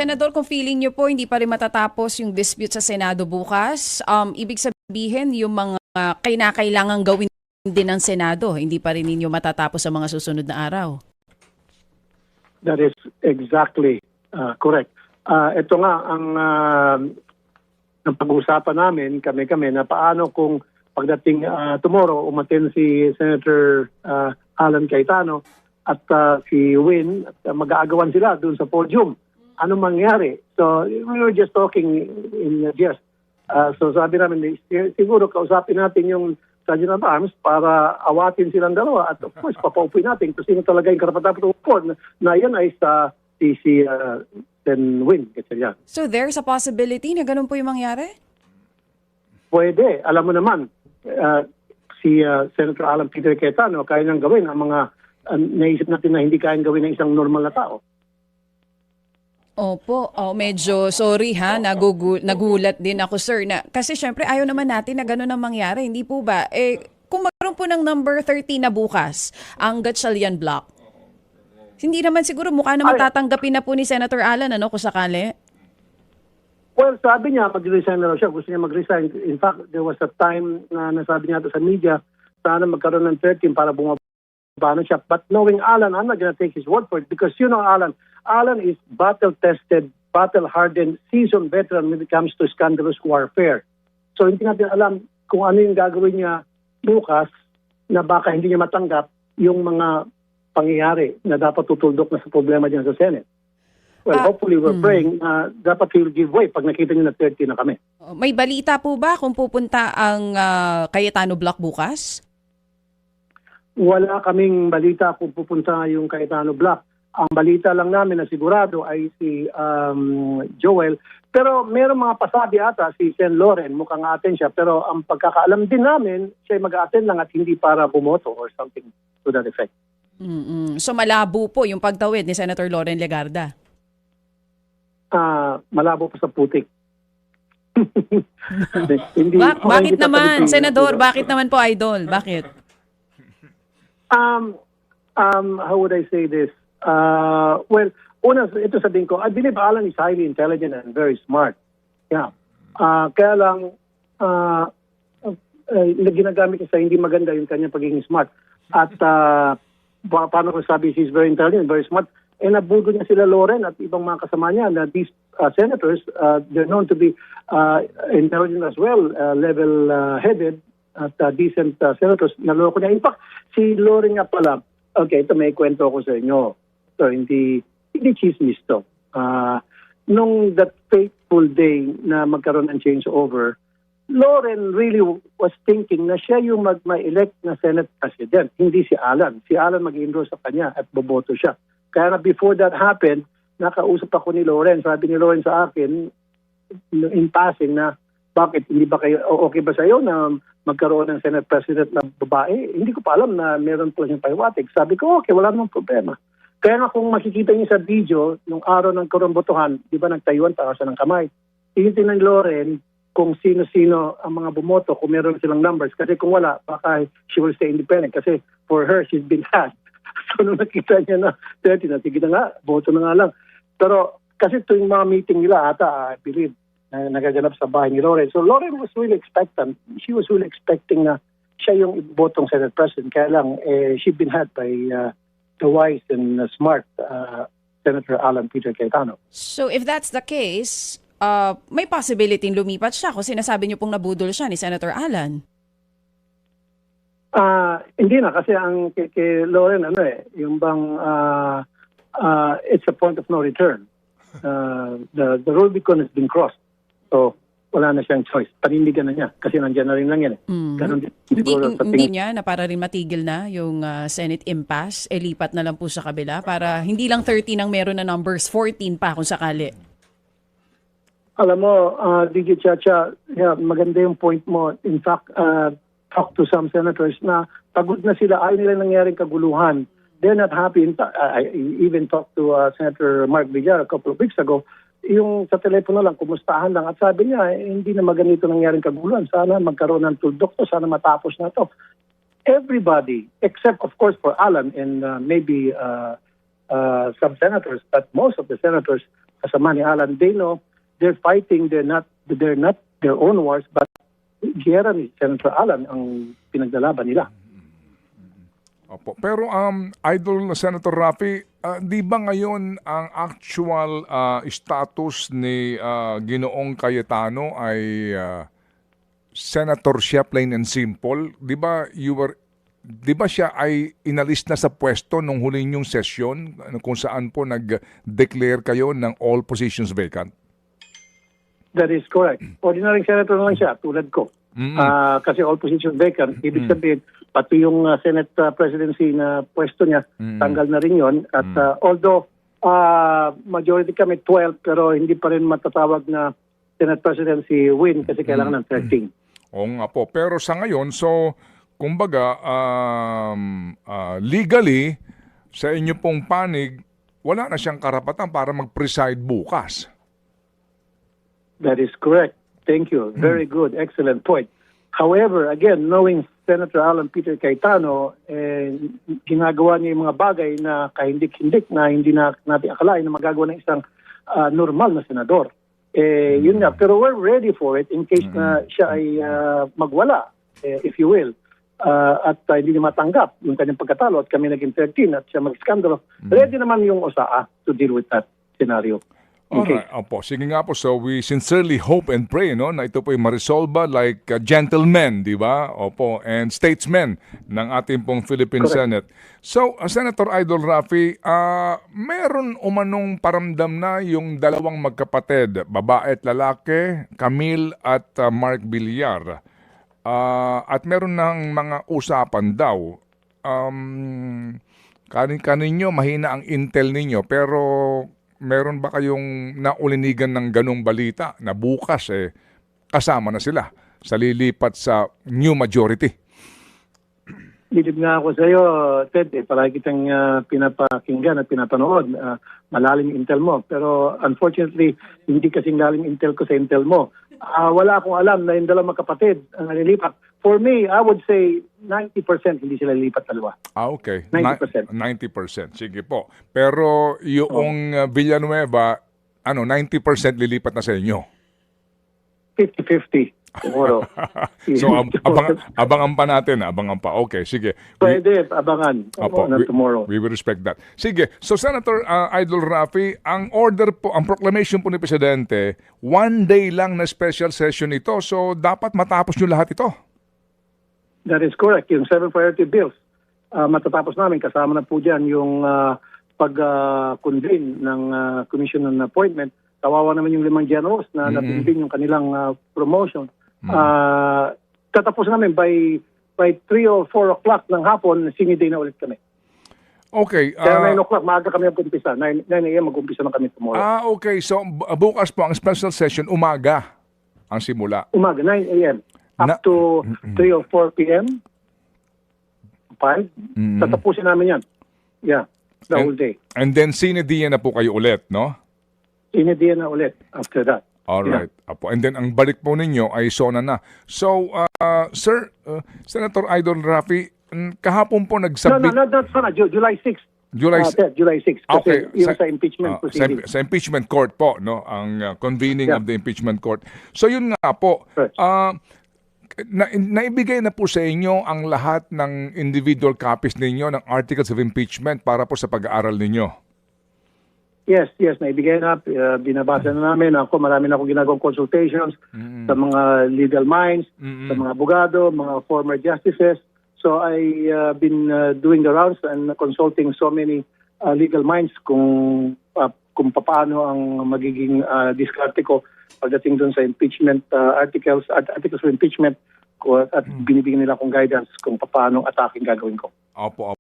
Senador, kung feeling niyo po hindi pa rin matatapos yung dispute sa Senado bukas, ibig sabihin yung mga kinakailangang gawin din ng Senado, hindi pa rin ninyo matatapos sa mga susunod na araw. That is exactly correct. Ito nga ang pag-uusapan namin, kami na paano kung pagdating tomorrow, umaten si Senator Alan Cayetano at si Win, at mag-aagawan sila doon sa podium. Ano mangyari? So, we were just talking in jest. So, sabi namin, siguro kausapin natin yung Sergeant of Arms para awatin silang dalawa. At of course, papaupuin natin kung sino talaga yung karapat-dapat na yan ay sa si Sen Win. So, there's a possibility na ganun po yung mangyari? Pwede. Alam mo naman, si Senator Alan Peter Cayetano, kaya nang gawin ang mga naisip natin na hindi kayang gawin ng isang normal na tao. Opo, medyo sorry ha, nagulat din ako sir. Kasi syempre ayaw naman natin na gano'n ang mangyari, hindi po ba? Kung magkaroon po ng number 13 na bukas, ang Gatchalian Block, hindi naman siguro mukha na matatanggapin na po ni Senator Alan, ano, kung sakali? Well, sabi niya, mag-resign na raw siya. Gusto niya mag-resign. In fact, there was a time na nasabi niya ito sa media, sana magkaroon ng 13 para bumaba na siya. But knowing Alan, I'm not gonna take his word for it because you know Alan is battle-tested, battle-hardened, seasoned veteran when it comes to scandalous warfare. So hindi natin alam kung ano yung gagawin niya bukas na baka hindi niya matanggap yung mga pangyayari na dapat tutuldok na sa problema dyan sa Senate. Well, hopefully we're praying dapat he'll give way pag nakita niyo na 30 na kami. May balita po ba kung pupunta ang Cayetano Block bukas? Wala kaming balita kung pupunta yung Cayetano Block. Ang balita lang namin na sigurado ay si Joel. Pero mayroong mga pasabi ata si Sen Loren, mukhang aten siya. Pero ang pagkakaalam din namin, siya mag-aten lang at hindi para bumoto or something to that effect. So malabo po yung pagtawid ni Senator Loren Legarda? Malabo pa sa putik. Bakit naman, Senador? Bakit naman po, Idol? Bakit? How would I say this? Well, una, ito sabihin ko, I believe Alan is highly intelligent and very smart. Yeah. Kaya lang, ginagamit niya sa hindi maganda yung kanyang pagiging smart. At paano ko sabi, he's very intelligent, very smart. Nabudo niya sila Loren at ibang mga kasama niya na these senators, they're known to be intelligent as well, level-headed at decent senators. Naloko niya. In fact, si Loren nga pala, okay, ito may kwento ko sa inyo. So, hindi chismis to. Nung that fateful day na magkaroon ng changeover, Loren really was thinking na siya yung mag-elect na Senate President, hindi si Alan. Si Alan mag-enroll sa kanya at boboto siya. Kaya na before that happened, nakausap ako ni Loren. Sabi ni Loren sa akin, in passing na, bakit hindi ba kayo, okay ba sa'yo na magkaroon ng Senate President na babae? Hindi ko pa alam na meron po siyang pahiwatig. Sabi ko, okay, wala namang problema. Kaya nga kung makikita niyo sa video, nung araw ng korombotohan, di ba nagtayuan, taas ng kamay. Tinitingnan ni Loren kung sino-sino ang mga bumoto, kung meron silang numbers. Kasi kung wala, baka she will stay independent. Kasi for her, she's been had. So nung nakita niya na 30 na, sige na nga, boto na nga lang. Pero kasi tuwing mga meeting nila ata, I believe, na nagaganap sa bahay ni Loren. So Loren was really expectant. She was really expecting na siya yung ibotong Senate President. Kaya lang, she'd been had by the wise and smart Senator Alan Peter Cayetano. So if that's the case, may possibility lumipat siya kasi sinasabi niyo pong nabudol siya ni Senator Alan. Hindi na kasi ang kay Loren yung bang it's a point of no return. The Rubicon has been crossed. So wala na siyang choice. Panindigan na niya kasi nandiyan na rin lang yan. Ganun din siguro sa hindi niya na para rin matigil na yung Senate impasse, lipat na lang po sa kabila para hindi lang 13 ang meron na numbers, 14 pa kung sakali. Alam mo, DJ Chacha, maganda yung point mo. In fact, talk to some senators na pagod na sila, ayaw nila nangyaring kaguluhan. They're not happy. I even talked to Senator Mark Villar a couple of weeks ago. Yung sa telepono lang, kumustahan lang. At sabi niya, hindi na maganito nangyaring kaguluhan. Sana magkaroon ng tuldok to, sana matapos na to. Everybody, except of course for Alan and maybe some senators, but most of the senators kasama ni Alan, they know they're fighting, they're not their own wars, but giyera ni Senator Alan ang pinaglalaban nila. Opo. Pero Idol Senator Raffy, di ba ngayon ang actual status ni Ginoong Cayetano ay senator siya, plain and simple? Di ba siya ay inalis na sa pwesto nung huli niyong sesyon kung saan po nag-declare kayo ng all positions vacant? That is correct. Ordinary senator lang siya, tulad ko. Kasi all positions vacant. Ibig sabihin, pati yung Senate presidency na pwesto niya, tanggal na rin yun. At although majority kami 12, pero hindi pa rin matatawag na Senate presidency win kasi kailangan ng 13. Oo nga po. Pero sa ngayon, so, kumbaga, legally, sa inyo pong panig, wala na siyang karapatan para mag-preside bukas. That is correct. Thank you. Very good. Excellent point. However, again, knowing Senator Alan Peter Cayetano, ginagawa niya yung mga bagay na kahindik-hindik na hindi na natin akalain na magagawa ng isang normal na senador. Yun nga. Pero we're ready for it in case na siya ay magwala, if you will. At hindi niya matanggap yung kanyang pagkatalo at kami naging 13 at siya mag-skandalo. Ready naman yung OSAA to deal with that scenario. Okay. Alright, opo. Sige nga po. So we sincerely hope and pray no, na ito po ay marisolba like gentlemen, di ba? Opo. And statesmen ng ating pong Philippine Correct. Senate. So, Senator Idol Raffy, meron umanong paramdam na yung dalawang magkapatid, babae at lalaki, Camille at Mark Villar. At meron ng mga usapan daw. Kaninyo, mahina ang intel ninyo, pero meron ba kayong naulinigan ng ganong balita na bukas kasama na sila sa lilipat sa new majority? Bilib nga ako sa iyo, Ted. Palagi kitang pinapakinggan at pinapanood. Malalim yung intel mo. Pero unfortunately, hindi kasing lalim intel ko sa intel mo. Wala akong alam na yung dalawang magkapatid ang nalilipat. For me, I would say 90% hindi sila lilipat dalawa. Okay. 90%. 90%. Sige po. Pero yung Villanueva, 90% lilipat na sa inyo. 50-50. Tomorrow. So, abangan pa natin. Abangan pa. Okay, sige. Pwede, abangan. Opo, Tomorrow. we will respect that. Sige. So, Senator Idol Raffy, ang order po, ang proclamation po ni Presidente, 1 day lang na special session ito. So, dapat matapos nyo lahat ito. That is correct. Yung 7 priority bills, matatapos namin. Kasama na po dyan yung pag-convene ng commission on appointment. Kawawa naman yung 5 generals na natinbin yung kanilang promotion. Tatapos namin by 3 or 4 o'clock ng hapon, senior day na ulit kami. Okay. Kaya 9 o'clock, maaga kami mag-umpisa. 9 a.m. mag-umpisa na kami tomorrow. Okay. So, bukas po ang special session, umaga ang simula. Umaga, 9 a.m. Up to 3 or 4 p.m. 5. Tatapusin namin yan. Yeah, the whole day. And then, sine dia na po kayo ulit, no? Senior day na ulit after that. Alright. Apo. And then, ang balik po ninyo ay SONA na. So, Sir, Senator Idol Raffy, kahapon po nagsubmit... No, that's not. July 6. July July 6. Kasi Okay. yung sa impeachment proceeding. Sa impeachment court po, no? Ang convening of the impeachment court. So, yun nga po. Right. Naibigay na po sa inyo ang lahat ng individual copies ninyo ng articles of impeachment para po sa pag-aaral ninyo. Yes, naibigay na. Binabasa na namin. Marami na akong ginagawang consultations sa mga legal minds, sa mga abogado, mga former justices. So I been doing the rounds and consulting so many legal minds kung paano ang magiging diskarte ko pagdating doon sa impeachment articles of impeachment ko at binibigyan nila akong guidance kung paano attacking gagawin ko. Opo.